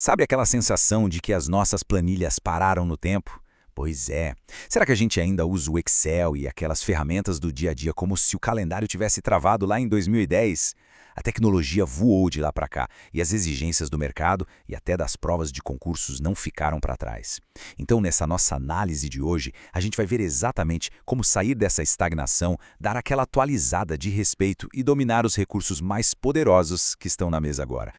Sabe aquela sensação de que as nossas planilhas pararam no tempo? Pois é. Será que a gente ainda usa o Excel e aquelas ferramentas do dia a dia como se o calendário tivesse travado lá em 2010? A tecnologia voou de lá para cá e as exigências do mercado e até das provas de concursos não ficaram para trás. Então, nessa nossa análise de hoje, a gente vai ver exatamente como sair dessa estagnação, dar aquela atualizada de respeito e dominar os recursos mais poderosos que estão na mesa agora.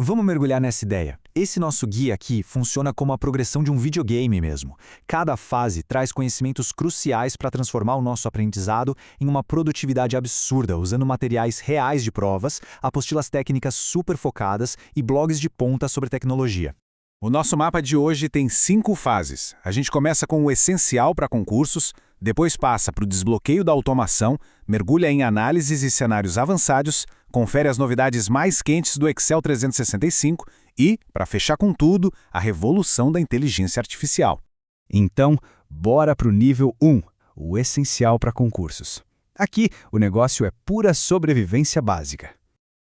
Vamos mergulhar nessa ideia. Esse nosso guia aqui funciona como a progressão de um videogame mesmo. Cada fase traz conhecimentos cruciais para transformar o nosso aprendizado em uma produtividade absurda, usando materiais reais de provas, apostilas técnicas super focadas e blogs de ponta sobre tecnologia. O nosso mapa de hoje tem 5 fases. A gente começa com o essencial para concursos, depois passa para o desbloqueio da automação, mergulha em análises e cenários avançados, confere as novidades mais quentes do Excel 365 e, para fechar com tudo, a revolução da inteligência artificial. Então, bora para o nível 1, o essencial para concursos. Aqui, o negócio é pura sobrevivência básica.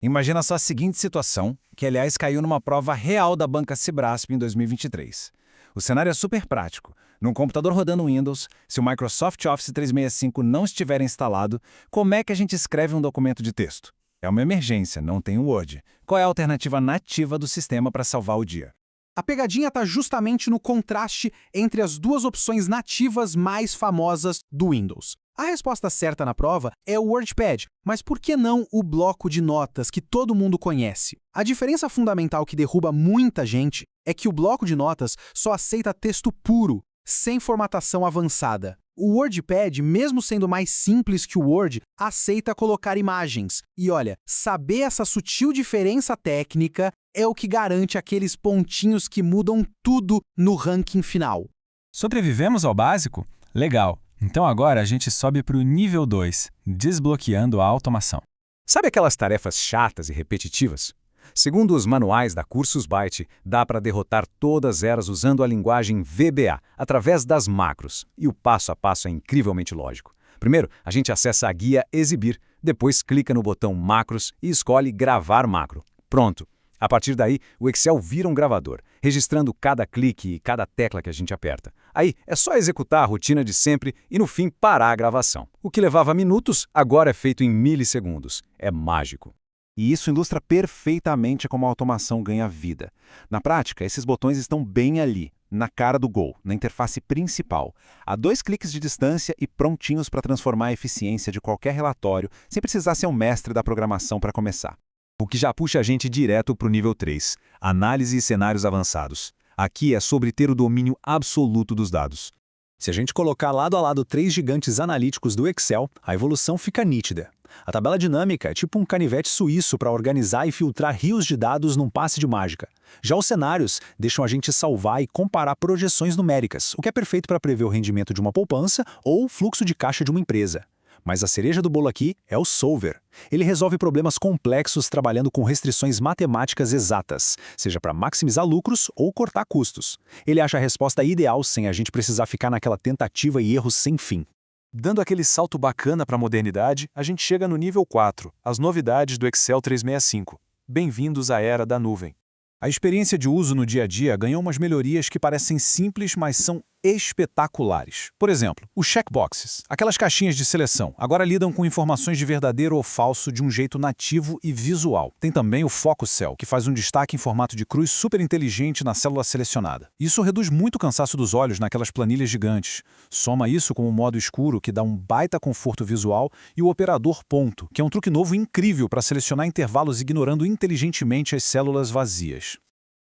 Imagina só a seguinte situação, que aliás caiu numa prova real da banca Cibrasp em 2023. O cenário é super prático. Num computador rodando Windows, se o Microsoft Office 365 não estiver instalado, como é que a gente escreve um documento de texto? É uma emergência, não tem o Word. Qual é a alternativa nativa do sistema para salvar o dia? A pegadinha está justamente no contraste entre as duas opções nativas mais famosas do Windows. A resposta certa na prova é o WordPad, mas por que não o bloco de notas que todo mundo conhece? A diferença fundamental que derruba muita gente é que o bloco de notas só aceita texto puro, sem formatação avançada. O WordPad, mesmo sendo mais simples que o Word, aceita colocar imagens. E olha, saber essa sutil diferença técnica é o que garante aqueles pontinhos que mudam tudo no ranking final. Sobrevivemos ao básico? Legal! Então agora a gente sobe para o nível 2, desbloqueando a automação. Sabe aquelas tarefas chatas e repetitivas? Segundo os manuais da Cursos Byte, dá para derrotar todas elas usando a linguagem VBA, através das macros, e o passo a passo é incrivelmente lógico. Primeiro, a gente acessa a guia Exibir, depois clica no botão Macros e escolhe Gravar Macro. Pronto! A partir daí, o Excel vira um gravador, registrando cada clique e cada tecla que a gente aperta. Aí, é só executar a rotina de sempre e, no fim, parar a gravação. O que levava minutos, agora é feito em milissegundos. É mágico. E isso ilustra perfeitamente como a automação ganha vida. Na prática, esses botões estão bem ali, na cara do gol, na interface principal. A 2 cliques de distância e prontinhos para transformar a eficiência de qualquer relatório, sem precisar ser um mestre da programação para começar. O que já puxa a gente direto para o nível 3, análise e cenários avançados. Aqui é sobre ter o domínio absoluto dos dados. Se a gente colocar lado a lado 3 gigantes analíticos do Excel, a evolução fica nítida. A tabela dinâmica é tipo um canivete suíço para organizar e filtrar rios de dados num passe de mágica. Já os cenários deixam a gente salvar e comparar projeções numéricas, o que é perfeito para prever o rendimento de uma poupança ou o fluxo de caixa de uma empresa. Mas a cereja do bolo aqui é o Solver. Ele resolve problemas complexos trabalhando com restrições matemáticas exatas, seja para maximizar lucros ou cortar custos. Ele acha a resposta ideal sem a gente precisar ficar naquela tentativa e erro sem fim. Dando aquele salto bacana para a modernidade, a gente chega no nível 4, as novidades do Excel 365. Bem-vindos à era da nuvem. A experiência de uso no dia a dia ganhou umas melhorias que parecem simples, mas são espetaculares. Por exemplo, os checkboxes, aquelas caixinhas de seleção, agora lidam com informações de verdadeiro ou falso de um jeito nativo e visual. Tem também o Focus Cell, que faz um destaque em formato de cruz super inteligente na célula selecionada. Isso reduz muito o cansaço dos olhos naquelas planilhas gigantes. Soma isso com o modo escuro, que dá um baita conforto visual, e o operador ponto, que é um truque novo incrível para selecionar intervalos ignorando inteligentemente as células vazias.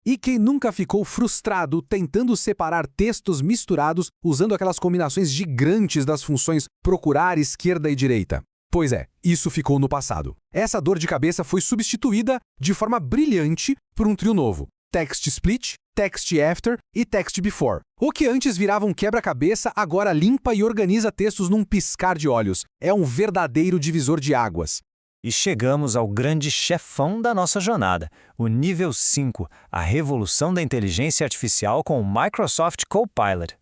E quem nunca ficou frustrado tentando separar textos misturados usando aquelas combinações gigantes das funções procurar, esquerda e direita? Pois é, isso ficou no passado. Essa dor de cabeça foi substituída de forma brilhante por um trio novo: Text Split, Text After e Text Before. O que antes virava um quebra-cabeça, agora limpa e organiza textos num piscar de olhos. É um verdadeiro divisor de águas. E chegamos ao grande chefão da nossa jornada, o nível 5, a revolução da inteligência artificial com o Microsoft Copilot.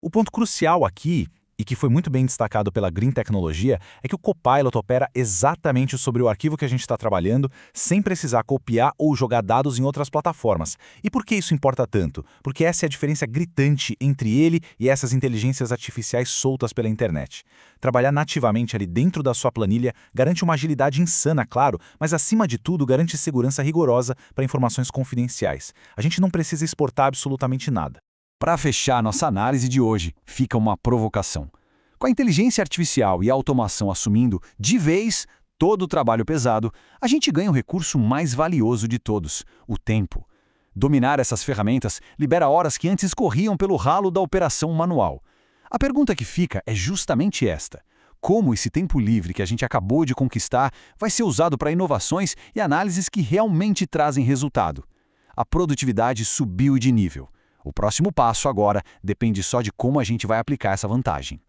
O ponto crucial aqui, e que foi muito bem destacado pela Green Tecnologia, é que o Copilot opera exatamente sobre o arquivo que a gente está trabalhando, sem precisar copiar ou jogar dados em outras plataformas. E por que isso importa tanto? Porque essa é a diferença gritante entre ele e essas inteligências artificiais soltas pela internet. Trabalhar nativamente ali dentro da sua planilha garante uma agilidade insana, claro, mas acima de tudo garante segurança rigorosa para informações confidenciais. A gente não precisa exportar absolutamente nada. Para fechar nossa análise de hoje, fica uma provocação. Com a inteligência artificial e a automação assumindo, de vez, todo o trabalho pesado, a gente ganha o recurso mais valioso de todos, o tempo. Dominar essas ferramentas libera horas que antes corriam pelo ralo da operação manual. A pergunta que fica é justamente esta: como esse tempo livre que a gente acabou de conquistar vai ser usado para inovações e análises que realmente trazem resultado? A produtividade subiu de nível. O próximo passo agora depende só de como a gente vai aplicar essa vantagem.